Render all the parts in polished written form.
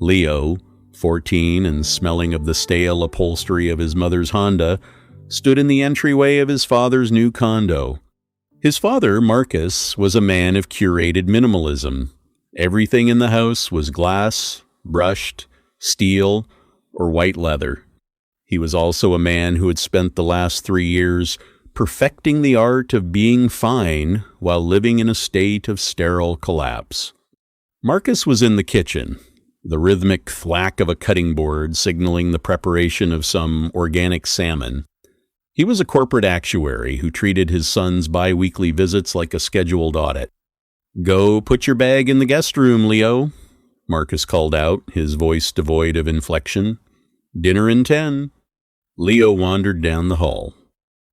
Leo, 14 and smelling of the stale upholstery of his mother's Honda, stood in the entryway of his father's new condo. His father, Marcus, was a man of curated minimalism. Everything in the house was glass, brushed, steel, or white leather. He was also a man who had spent the last 3 years perfecting the art of being fine while living in a state of sterile collapse. Marcus was in the kitchen, the rhythmic thwack of a cutting board signaling the preparation of some organic salmon. He was a corporate actuary who treated his son's bi-weekly visits like a scheduled audit. "Go put your bag in the guest room, Leo," Marcus called out, his voice devoid of inflection. "Dinner in 10. Leo wandered down the hall.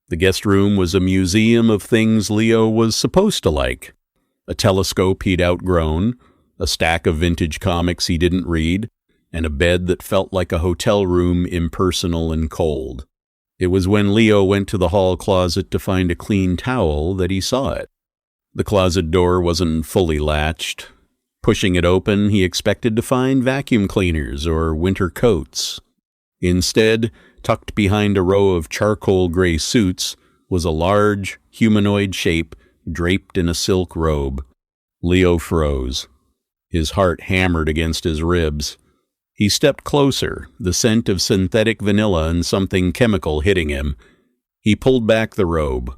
The guest room was a museum of things Leo was supposed to like. A telescope he'd outgrown, a stack of vintage comics he didn't read, and a bed that felt like a hotel room, impersonal and cold. It was when Leo went to the hall closet to find a clean towel that he saw it. The closet door wasn't fully latched. Pushing it open, he expected to find vacuum cleaners or winter coats. Instead, tucked behind a row of charcoal gray suits, was a large, humanoid shape draped in a silk robe. Leo froze. His heart hammered against his ribs. He stepped closer, the scent of synthetic vanilla and something chemical hitting him. He pulled back the robe.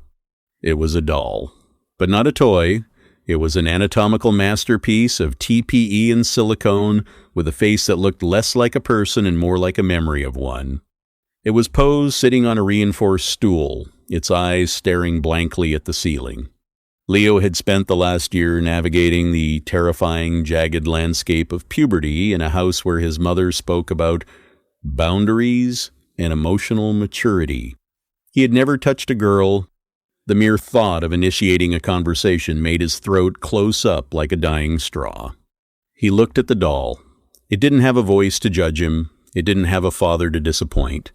It was a doll, but not a toy. It was an anatomical masterpiece of TPE and silicone with a face that looked less like a person and more like a memory of one. It was posed sitting on a reinforced stool, its eyes staring blankly at the ceiling. Leo had spent the last year navigating the terrifying, jagged landscape of puberty in a house where his mother spoke about boundaries and emotional maturity. He had never touched a girl. The mere thought of initiating a conversation made his throat close up like a dying straw. He looked at the doll. It didn't have a voice to judge him. It didn't have a father to disappoint.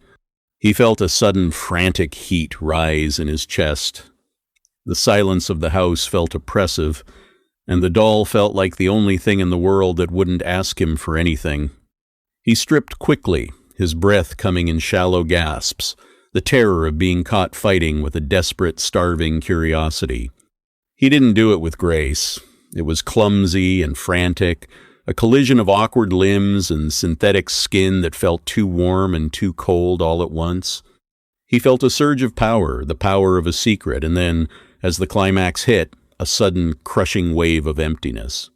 He felt a sudden frantic heat rise in his chest. The silence of the house felt oppressive, and the doll felt like the only thing in the world that wouldn't ask him for anything. He stripped quickly, his breath coming in shallow gasps, the terror of being caught fighting with a desperate, starving curiosity. He didn't do it with grace. It was clumsy and frantic, a collision of awkward limbs and synthetic skin that felt too warm and too cold all at once. He felt a surge of power, the power of a secret, and then, as the climax hit, a sudden crushing wave of emptiness.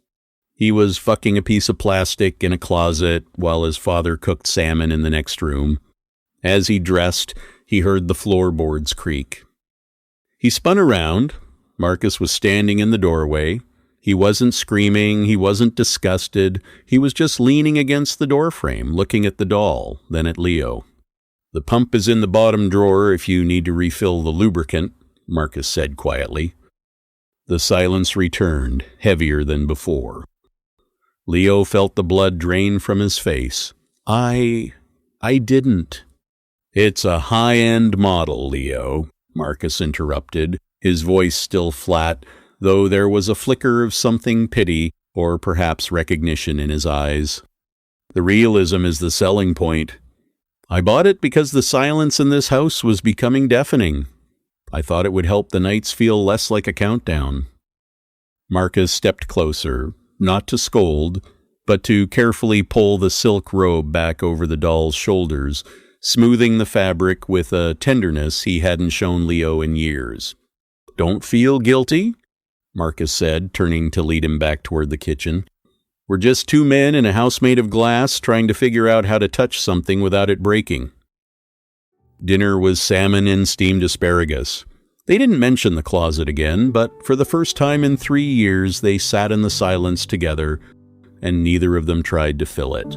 He was fucking a piece of plastic in a closet while his father cooked salmon in the next room. As he dressed, he heard the floorboards creak. He spun around. Marcus was standing in the doorway. He wasn't screaming, he wasn't disgusted. He was just leaning against the doorframe, looking at the doll, then at Leo. "The pump is in the bottom drawer if you need to refill the lubricant," Marcus said quietly. The silence returned, heavier than before. Leo felt the blood drain from his face. I didn't." "It's a high-end model, Leo," Marcus interrupted, his voice still flat, though there was a flicker of something pity or perhaps recognition in his eyes. "The realism is the selling point. I bought it because the silence in this house was becoming deafening. I thought it would help the nights feel less like a countdown." Marcus stepped closer, not to scold, but to carefully pull the silk robe back over the doll's shoulders, smoothing the fabric with a tenderness he hadn't shown Leo in years. "Don't feel guilty," Marcus said, turning to lead him back toward the kitchen. "We're just two men in a house made of glass trying to figure out how to touch something without it breaking." Dinner was salmon and steamed asparagus. They didn't mention the closet again, but for the first time in 3 years they sat in the silence together, and neither of them tried to fill it.